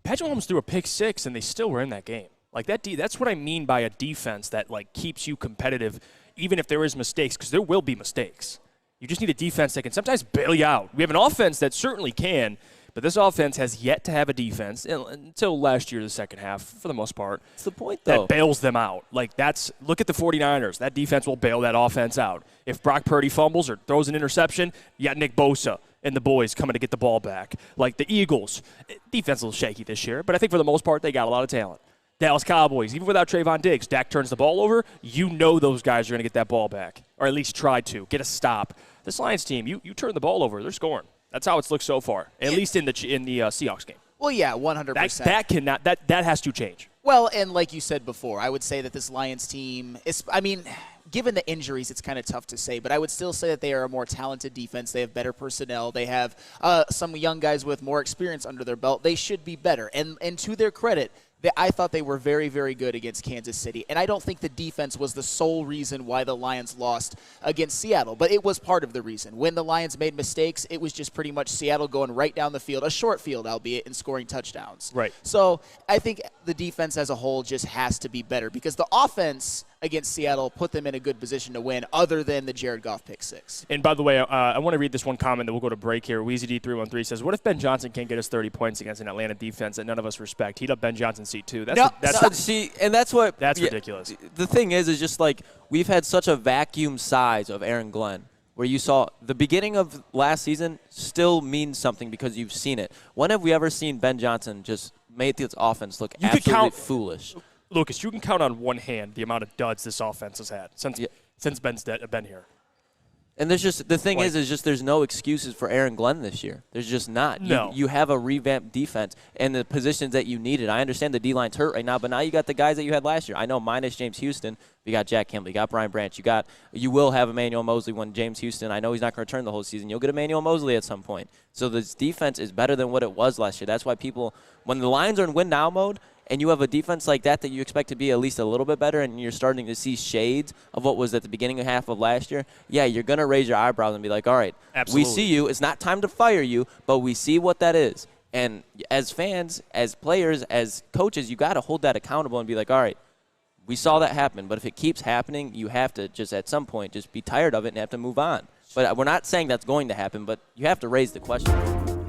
Patrick Mahomes threw a pick six, and they still were in that game. Like that's what I mean by a defense that like keeps you competitive, even if there is mistakes, because there will be mistakes. You just need a defense that can sometimes bail you out. We have an offense that certainly can, but this offense has yet to have a defense until last year, the second half, for the most part. That's the point, though. That bails them out. Like look at the 49ers. That defense will bail that offense out. If Brock Purdy fumbles or throws an interception, you got Nick Bosa and the boys coming to get the ball back. Like the Eagles, defense a little shaky this year, but I think for the most part they got a lot of talent. Dallas Cowboys, even without Trayvon Diggs, Dak turns the ball over, you know those guys are going to get that ball back, or at least try to, get a stop. This Lions team, you turn the ball over, they're scoring. That's how it's looked so far, at least in the Seahawks game. Well, yeah, 100%. That has to change. Well, and like you said before, I would say that this Lions team is, given the injuries, it's kind of tough to say, but I would still say that they are a more talented defense. They have better personnel. They have some young guys with more experience under their belt. They should be better. And to their credit, I thought they were very, very good against Kansas City. And I don't think the defense was the sole reason why the Lions lost against Seattle, but it was part of the reason. When the Lions made mistakes, it was just pretty much Seattle going right down the field, a short field, albeit, and scoring touchdowns. Right. So I think the defense as a whole just has to be better because the offense against Seattle put them in a good position to win other than the Jared Goff pick six. And by the way, I want to read this one comment that we'll go to break here. WeezyD313 says, what if Ben Johnson can't get us 30 points against an Atlanta defense that none of us respect? Heat up Ben Johnson's seat too. That's ridiculous. The thing is just like we've had such a vacuum size of Aaron Glenn where you saw the beginning of last season still means something because you've seen it. When have we ever seen Ben Johnson just make this offense look absolutely foolish? Lucas, you can count on one hand the amount of duds this offense has had since Ben's been here. And there's just the thing is just there's no excuses for Aaron Glenn this year. There's just not. No. You have a revamped defense and the positions that you needed. I understand the D-line's hurt right now, but now you got the guys that you had last year. I know minus James Houston, you got Jack Campbell, you got Brian Branch, you will have Emmanuel Mosley when James Houston. I know he's not going to return the whole season. You'll get Emmanuel Mosley at some point. So this defense is better than what it was last year. That's why people, when the Lions are in win now mode, and you have a defense like that you expect to be at least a little bit better, and you're starting to see shades of what was at the beginning of half of last year, yeah, you're going to raise your eyebrows and be like, all right, absolutely. We see you. It's not time to fire you, but we see what that is. And as fans, as players, as coaches, you got to hold that accountable and be like, all right, we saw that happen, but if it keeps happening, you have to just at some point just be tired of it and have to move on. But we're not saying that's going to happen, but you have to raise the question.